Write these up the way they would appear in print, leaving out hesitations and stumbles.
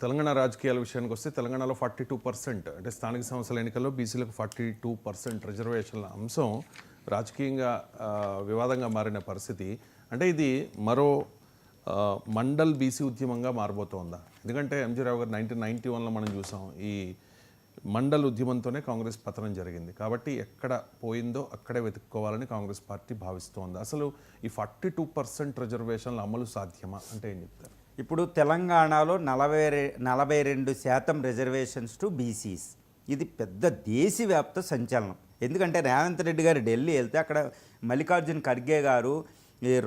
తెలంగాణ రాజకీయాల విషయానికి వస్తే తెలంగాణలో 42% అంటే స్థానిక సంస్థల ఎన్నికల్లో బీసీలకు 42% రిజర్వేషన్ల అంశం రాజకీయంగా వివాదంగా మారిన పరిస్థితి. అంటే ఇది మరో మండల్ బీసీ ఉద్యమంగా మారబోతోందా? ఎందుకంటే ఎంజీ రావు గారు 1991లో మనం చూసాం, ఈ మండల్ ఉద్యమంతోనే కాంగ్రెస్ పతనం జరిగింది. కాబట్టి ఎక్కడ పోయిందో అక్కడే వెతుక్కోవాలని కాంగ్రెస్ పార్టీ భావిస్తోంది. అసలు ఈ 42% రిజర్వేషన్ల అమలు సాధ్యమా అంటే ఏం చెప్తారు? ఇప్పుడు తెలంగాణలో 42% రిజర్వేషన్స్ టు బీసీస్, ఇది పెద్ద దేశవ్యాప్త సంచలనం. ఎందుకంటే రేవంత్ రెడ్డి గారు ఢిల్లీ వెళ్తే అక్కడ మల్లికార్జున్ ఖర్గే గారు,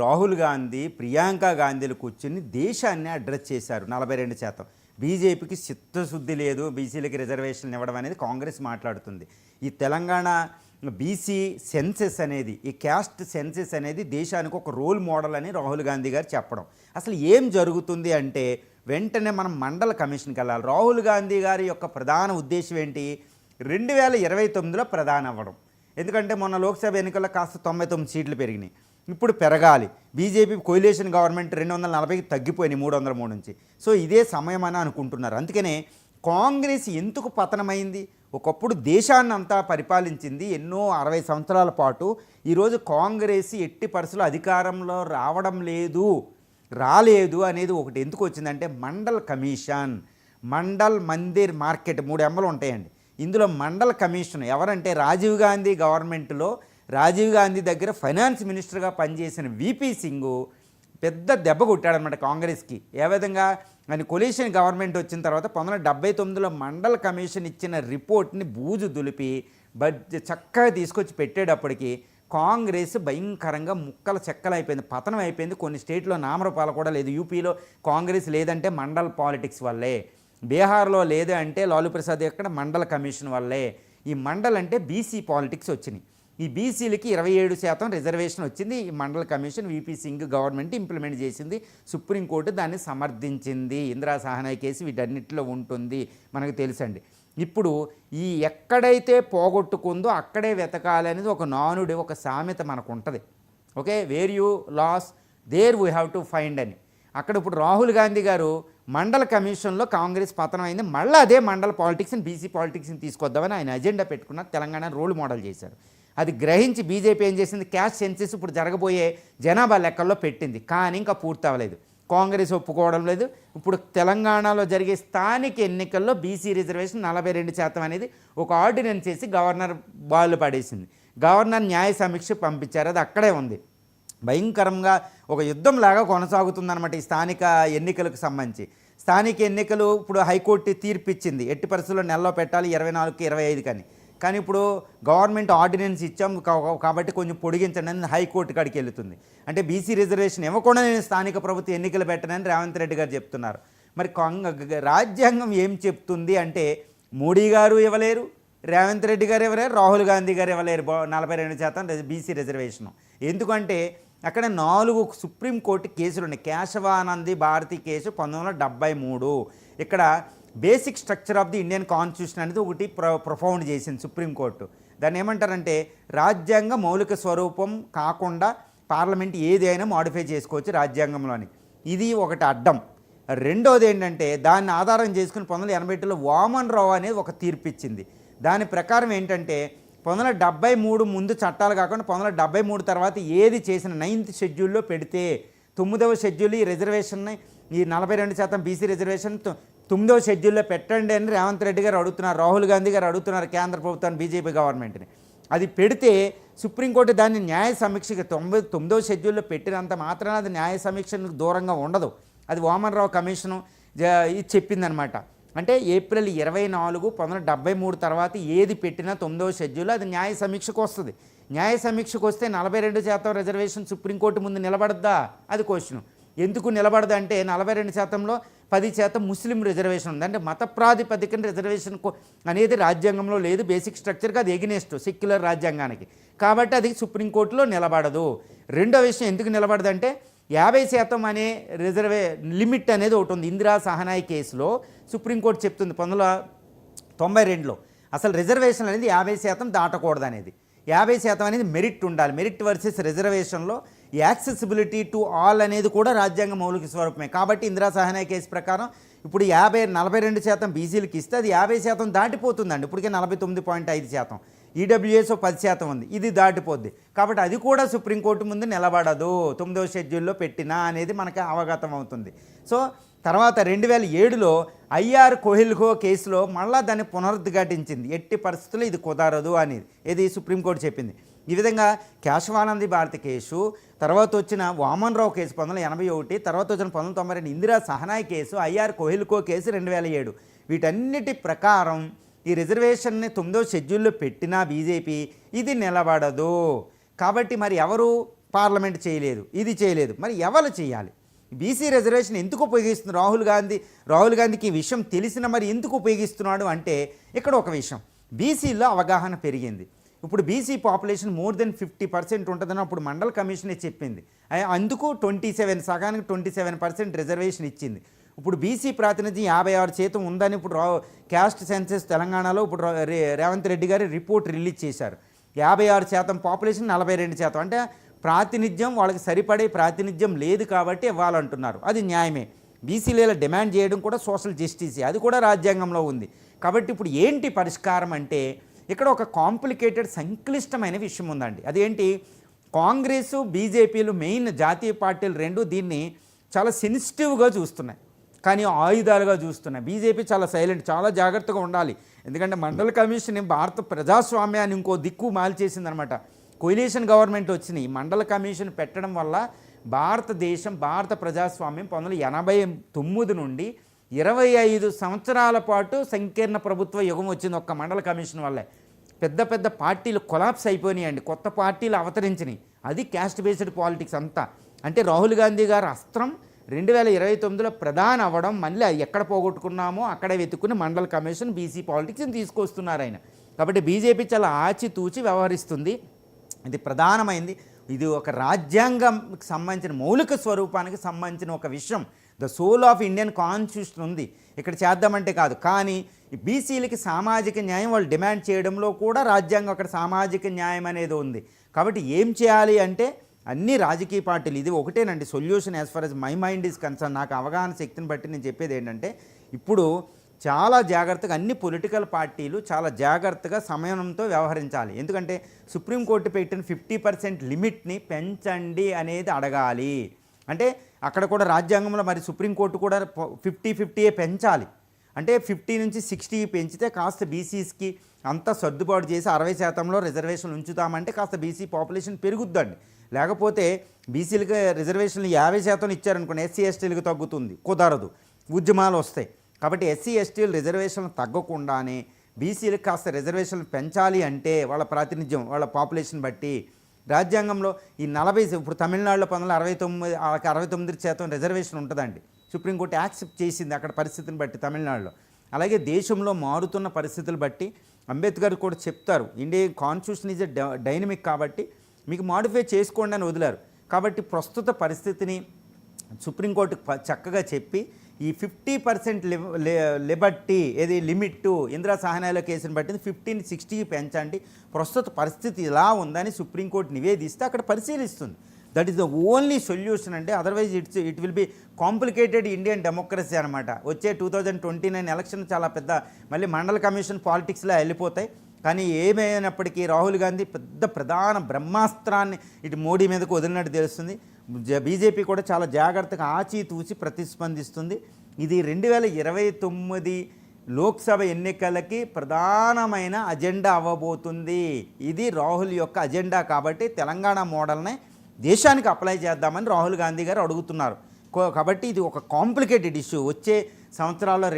రాహుల్ గాంధీ, ప్రియాంక గాంధీలు కూర్చుని దేశాన్ని అడ్రస్ చేశారు. 42%. బీజేపీకి చిత్తశుద్ధి లేదు, బీసీలకి రిజర్వేషన్లు ఇవ్వడం అనేది కాంగ్రెస్ మాట్లాడుతుంది. ఈ తెలంగాణ బీసీ సెన్సెస్ అనేది, ఈ క్యాస్ట్ సెన్సెస్ అనేది దేశానికి ఒక రోల్ మోడల్ అని రాహుల్ గాంధీ గారు చెప్పడం. అసలు ఏం జరుగుతుంది అంటే వెంటనే మనం మండల కమిషన్కి వెళ్ళాలి. రాహుల్ గాంధీ గారి యొక్క ప్రధాన ఉద్దేశం ఏంటి? 2029లో ప్రధాని అవ్వడం. ఎందుకంటే మొన్న లోక్సభ ఎన్నికల్లో కాస్త 99 సీట్లు పెరిగినాయి, ఇప్పుడు పెరగాలి. బీజేపీ కోయిలేషన్ గవర్నమెంట్ 240కి తగ్గిపోయినాయి 303 నుంచి. సో ఇదే సమయం అని అనుకుంటున్నారు. అందుకనే కాంగ్రెస్ ఎందుకు పతనమైంది? ఒకప్పుడు దేశాన్ని అంతా పరిపాలించింది ఎన్నో 60 సంవత్సరాల పాటు. ఈరోజు కాంగ్రెస్ ఎట్టి పరిస్థితుల్లో అధికారంలో రాలేదు అనేది ఒకటి ఎందుకు వచ్చిందంటే మండల్ కమిషన్, మండల్, మందిర్, మార్కెట్ 3 ఎంబలు ఉంటాయండి. ఇందులో మండల్ కమిషన్ ఎవరంటే రాజీవ్ గాంధీ గవర్నమెంట్లో రాజీవ్ గాంధీ దగ్గర ఫైనాన్స్ మినిస్టర్గా పనిచేసిన వీపీ సింగ్ పెద్ద దెబ్బ కొట్టాడనమాట కాంగ్రెస్కి. ఏ విధంగా? అని కొలీషన్ గవర్నమెంట్ వచ్చిన తర్వాత 1979లో మండల్ కమిషన్ ఇచ్చిన రిపోర్ట్ని బూజు దులిపి చక్కగా తీసుకొచ్చి పెట్టేటప్పటికి కాంగ్రెస్ భయంకరంగా ముక్కల చెక్కలు అయిపోయింది, పతనం అయిపోయింది. కొన్ని స్టేట్లో నామరూపాలు కూడా లేదు. యూపీలో కాంగ్రెస్ లేదంటే మండల్ పాలిటిక్స్ వల్లే, బీహార్లో లేదు అంటే లాలూ ప్రసాద్ ఎక్కడ మండల కమిషన్ వల్లే. ఈ మండల్ అంటే బీసీ పాలిటిక్స్ వచ్చినాయి. ఈ బీసీలకి 27% రిజర్వేషన్ వచ్చింది. ఈ మండల commission VP Singh government implement చేసింది. సుప్రీంకోర్టు దాన్ని సమర్థించింది. ఇందిరా సహానాయ్ కేసు వీటన్నిటిలో ఉంటుంది, మనకు తెలుసండి. ఇప్పుడు ఈ ఎక్కడైతే పోగొట్టుకుందో అక్కడే వెతకాలనేది ఒక నానుడి, ఒక సామెత మనకు ఉంటుంది. Okay, where you lost there we have to find అని. అక్కడ ఇప్పుడు రాహుల్ గాంధీ గారు మండల కమిషన్లో కాంగ్రెస్ పతనం అయింది, మళ్ళీ అదే మండల పాలిటిక్స్ని, బీసీ పాలిటిక్స్ని తీసుకొద్దామని ఆయన అజెండా పెట్టుకున్న తెలంగాణ రోల్ మోడల్ చేశారు. అది గ్రహించి బీజేపీ ఏం చేసింది? క్యాస్ట్ సెన్సెస్ ఇప్పుడు జరగబోయే జనాభా లెక్కల్లో పెట్టింది, కానీ ఇంకా పూర్తి అవ్వలేదు. కాంగ్రెస్ ఒప్పుకోవడం లేదు. ఇప్పుడు తెలంగాణలో జరిగే స్థానిక ఎన్నికల్లో బీసీ రిజర్వేషన్ 42% అనేది ఒక ఆర్డినెన్స్ చేసి గవర్నర్ బాల్ పడేసింది. గవర్నర్ న్యాయ సమీక్ష పంపించారు, అది అక్కడే ఉంది. భయంకరంగా ఒక యుద్ధంలాగా కొనసాగుతుందన్నమాట ఈ స్థానిక ఎన్నికలకు సంబంధించి. స్థానిక ఎన్నికలు ఇప్పుడు హైకోర్టు తీర్పు ఇచ్చింది, ఎట్టి పరిస్థితుల్లో నెలలో పెట్టాలి 24కి 25 కని. కానీ ఇప్పుడు గవర్నమెంట్ ఆర్డినెన్స్ ఇచ్చాం కాబట్టి కొంచెం పొడిగించండి అని హైకోర్టు కాడికి వెళ్తుంది. అంటే బీసీ రిజర్వేషన్ ఇవ్వకుండా నేను స్థానిక ప్రభుత్వ ఎన్నికలు పెట్టనని రేవంత్ రెడ్డి గారు చెప్తున్నారు. మరి రాజ్యాంగం ఏం చెప్తుంది అంటే మోడీ గారు ఇవ్వలేరు, రేవంత్ రెడ్డి గారు ఇవ్వలేరు, రాహుల్ గాంధీ గారు ఇవ్వలేరు 42% బీసీ రిజర్వేషన్. ఎందుకంటే అక్కడ 4 సుప్రీంకోర్టు కేసులు ఉన్నాయి. కేశవానంది భారతి కేసు 1973. ఇక్కడ basic structure of the Indian constitution అనేది ఒకటి ప్రొఫౌండ్ చేసింది సుప్రీంకోర్టు. దాన్ని ఏమంటారంటే రాజ్యాంగ మౌలిక స్వరూపం కాకుండా పార్లమెంట్ ఏది అయినా మాడిఫై చేసుకోవచ్చు రాజ్యాంగంలోని. ఇది ఒకటి అడ్డం. రెండోది ఏంటంటే దాన్ని ఆధారం చేసుకుని 1982లో వామన్ రావు అనేది ఒక తీర్పు ఇచ్చింది. దాని ప్రకారం ఏంటంటే 1973 ముందు చట్టాలు కాకుండా 1973 తర్వాత ఏది చేసిన 9th షెడ్యూల్లో పెడితే 9వ షెడ్యూల్ ఈ రిజర్వేషన్ని, ఈ 42% బీసీ రిజర్వేషన్ 9వ షెడ్యూల్లో పెట్టండి అని రేవంత్ రెడ్డి గారు అడుగుతున్నారు, రాహుల్ గాంధీ గారు అడుగుతున్నారు కేంద్ర ప్రభుత్వాన్ని, బీజేపీ గవర్నమెంట్ని. అది పెడితే సుప్రీంకోర్టు దాన్ని న్యాయ సమీక్షకి 9వ షెడ్యూల్లో పెట్టినంత మాత్రాన అది న్యాయ సమీక్షకు దూరంగా ఉండదు. అది వామన్ రావు కమిషను ఇది చెప్పిందనమాట. అంటే ఏప్రిల్ 24, 1973 తర్వాత ఏది పెట్టినా 9వ షెడ్యూల్ అది న్యాయ సమీక్షకు వస్తుంది. న్యాయ సమీక్షకు వస్తే 42% రిజర్వేషన్ సుప్రీంకోర్టు ముందు నిలబడద్దా? అది క్వశ్చన్. ఎందుకు నిలబడదు అంటే 42%లో 10% ముస్లిం రిజర్వేషన్ ఉంది. అంటే మత ప్రాతిపదికన రిజర్వేషన్ అనేది రాజ్యాంగంలో లేదు. బేసిక్ స్ట్రక్చర్కి అది ఎగినెస్ట్ సెక్యులర్ రాజ్యాంగానికి, కాబట్టి అది సుప్రీంకోర్టులో నిలబడదు. రెండో విషయం ఎందుకు నిలబడదంటే 50% అనే లిమిట్ అనేది ఒకటి ఉంది. ఇందిరా సహానాయ్ కేసులో సుప్రీంకోర్టు చెప్తుంది 1992లో అసలు రిజర్వేషన్ అనేది 50% దాటకూడదు అనేది. 50% అనేది మెరిట్ ఉండాలి. మెరిట్ వర్సెస్ రిజర్వేషన్లో యాక్సెసిబిలిటీ టు ఆల్ అనేది కూడా రాజ్యాంగ మౌలిక స్వరూపమే. కాబట్టి ఇందిరా సహానాయ్ కేసు ప్రకారం ఇప్పుడు 42% బీసీలకు ఇస్తే అది 50% దాటిపోతుందండి. ఇప్పటికే 49.5%. ఈడబ్ల్యూఎస్ 10% ఉంది, ఇది దాటిపోద్ది. కాబట్టి అది కూడా సుప్రీంకోర్టు ముందు నిలబడదు 9వ షెడ్యూల్లో పెట్టినా అనేది మనకి అవగతం అవుతుంది. సో తర్వాత 2007లో ఐఆర్ కోహిల్కో కేసులో మళ్ళీ దాన్ని పునరుద్ఘాటించింది. ఎట్టి పరిస్థితుల్లో ఇది కుదరదు అనేది ఇది సుప్రీంకోర్టు చెప్పింది. ఈ విధంగా కేశవానంది భారతి కేసు, తర్వాత వచ్చిన వామన్ రావు కేసు 1981, తర్వాత వచ్చిన 1992 ఇందిరా సహనాయ్ కేసు, ఐఆర్ కోహిల్కో కేసు 2007. వీటన్నిటి ప్రకారం ఈ రిజర్వేషన్ని 9వ షెడ్యూల్లో పెట్టినా బీజేపీ ఇది నిలబడదు. కాబట్టి మరి ఎవరు పార్లమెంట్ చేయలేదు, ఇది చేయలేదు, మరి ఎవరు చేయాలి? బీసీ రిజర్వేషన్ ఎందుకు ఉపయోగిస్తున్నారు రాహుల్ గాంధీకి ఈ విషయం తెలిసిన మరి ఎందుకు ఉపయోగిస్తున్నాడు అంటే ఇక్కడ ఒక విషయం, బీసీలో అవగాహన పెరిగింది. ఇప్పుడు బీసీ పాపులేషన్ మోర్ దెన్ 50% ఉంటుందని అప్పుడు మండల్ కమిషనే చెప్పింది. అందుకు 27 27% రిజర్వేషన్ ఇచ్చింది. ఇప్పుడు బీసీ ప్రాతినిధ్యం 56% ఉందని ఇప్పుడు క్యాస్ట్ సెన్సెస్ తెలంగాణలో ఇప్పుడు రేవంత్ రెడ్డి గారి రిపోర్ట్ రిలీజ్ చేశారు. 56% పాపులేషన్ 42%, అంటే ప్రాతినిధ్యం వాళ్ళకి సరిపడే ప్రాతినిధ్యం లేదు కాబట్టి ఇవ్వాలంటున్నారు. అది న్యాయమే. బీసీల డిమాండ్ చేయడం కూడా సోషల్ జస్టిసే, అది కూడా రాజ్యాంగంలో ఉంది. కాబట్టి ఇప్పుడు ఏంటి పరిష్కారం అంటే ఇక్కడ ఒక కాంప్లికేటెడ్ సంక్లిష్టమైన విషయం ఉందండి. అదేంటి, కాంగ్రెస్ బీజేపీలు మెయిన్ జాతీయ పార్టీలు రెండు దీన్ని చాలా సెన్సిటివ్గా చూస్తున్నాయి, కానీ ఆయుధాలుగా చూస్తున్నాయి. బీజేపీ చాలా సైలెంట్, చాలా జాగ్రత్తగా ఉండాలి. ఎందుకంటే మండల్ కమిషన్ భారత ప్రజాస్వామ్యాన్ని ఇంకో దిక్కు మాల్చేసిందనమాట. కొయిలేషన్ గవర్నమెంట్ వచ్చినాయి. మండల కమిషన్ పెట్టడం వల్ల భారత ప్రజాస్వామ్యం 1989 నుండి 25 సంవత్సరాల పాటు సంకీర్ణ ప్రభుత్వ యుగం వచ్చింది ఒక్క మండల కమిషన్ వల్లే. పెద్ద పెద్ద పార్టీలు కొలాప్స్ అయిపోయినాయండి, కొత్త పార్టీలు అవతరించినాయి. అది క్యాస్ట్ బేస్డ్ పాలిటిక్స్ అంతా. అంటే రాహుల్ గాంధీ గారు అస్త్రం 2029లో ప్రధాని అవ్వడం, మళ్ళీ ఎక్కడ పోగొట్టుకున్నామో అక్కడే వెతుక్కుని మండల కమిషన్ బీసీ పాలిటిక్స్ని తీసుకొస్తున్నారు ఆయన. కాబట్టి బీజేపీ చాలా ఆచితూచి వ్యవహరిస్తుంది. ఇది ప్రధానమైంది. ఇది ఒక రాజ్యాంగంకి సంబంధించిన మౌలిక స్వరూపానికి సంబంధించిన ఒక విషయం. The soul of Indian constitution ఉంది, ఇక్కడ చేద్దామంటే కాదు. కానీ బీసీలకి సామాజిక న్యాయం వాళ్ళు డిమాండ్ చేయడంలో కూడా రాజ్యాంగం అక్కడ సామాజిక న్యాయం అనేది ఉంది. కాబట్టి ఏం చేయాలి అంటే అన్ని రాజకీయ పార్టీలు, ఇది ఒకటేనండి solution as for as my mind is concern. నాకు అవగాహన శక్తిని బట్టి నేను చెప్పేది ఏంటంటే, ఇప్పుడు చాలా జాగ్రత్తగా అన్ని పొలిటికల్ పార్టీలు చాలా జాగ్రత్తగా సమయంతో వ్యవహరించాలి. ఎందుకంటే సుప్రీంకోర్టు పెట్టిన 50% లిమిట్ని పెంచండి అనేది అడగాలి. అంటే అక్కడ కూడా రాజ్యాంగంలో మరి సుప్రీంకోర్టు కూడా 50-50 పెంచాలి. అంటే 50 నుంచి 60 పెంచితే కాస్త బీసీస్కి అంతా సర్దుబాటు చేసి 60%లో రిజర్వేషన్లు ఉంచుతామంటే కాస్త బీసీ పాపులేషన్ పెరుగుద్దండి. లేకపోతే బీసీలకి రిజర్వేషన్లు 50% ఇచ్చారనుకోండి, ఎస్సీ ఎస్టీలకు తగ్గుతుంది, కుదరదు, ఉద్యమాలు వస్తాయి. కాబట్టి ఎస్సీ ఎస్టీలు రిజర్వేషన్లు తగ్గకుండానే బీసీలకు కాస్త రిజర్వేషన్లు పెంచాలి. అంటే వాళ్ళ ప్రాతినిధ్యం వాళ్ళ పాపులేషన్ బట్టి రాజ్యాంగంలో ఈ 40 ఇప్పుడు తమిళనాడులో 69% రిజర్వేషన్ ఉంటుందండి. సుప్రీంకోర్టు యాక్సెప్ట్ చేసింది అక్కడ పరిస్థితిని బట్టి తమిళనాడులో. అలాగే దేశంలో మారుతున్న పరిస్థితులు బట్టి అంబేద్కర్ కూడా చెప్తారు, ఇండియన్ కాన్స్టిట్యూషన్ ఈజ్ డైనమిక్ కాబట్టి మీకు మాడిఫై చేసుకోండి అని వదిలారు. కాబట్టి ప్రస్తుత పరిస్థితిని సుప్రీంకోర్టు చక్కగా చెప్పి ఈ 50% లిబర్టీ ఏది లిమిట్టు ఇందిరా సహనాయ్లో కేసుని పట్టింది 50-60 పెంచండి, ప్రస్తుత పరిస్థితి ఇలా ఉందని సుప్రీంకోర్టు నివేదిస్తే అక్కడ పరిశీలిస్తుంది. That is the only solution అంటే. Otherwise it will be complicated Indian democracy అనమాట. వచ్చే 2029 ఎలక్షన్ చాలా పెద్ద మళ్ళీ మండల కమిషన్ పాలిటిక్స్లో వెళ్ళిపోతాయి. కానీ ఏమైనప్పటికీ రాహుల్ గాంధీ ప్రధాన బ్రహ్మాస్త్రాన్ని ఇటు మోడీ మీదకు వదిలినట్టు తెలుస్తుంది. బీజేపీ కూడా చాలా జాగ్రత్తగా ఆచితూచి ప్రతిస్పందిస్తుంది. ఇది 2029 లోక్సభ ఎన్నికలకి ప్రధానమైన అజెండా అవ్వబోతుంది. ఇది రాహుల్ యొక్క అజెండా. కాబట్టి తెలంగాణ మోడల్ని దేశానికి అప్లై చేద్దామని రాహుల్ గాంధీ గారు అడుగుతున్నారు. కాబట్టి ఇది ఒక కాంప్లికేటెడ్ ఇష్యూ. వచ్చే సంవత్సరాల్లో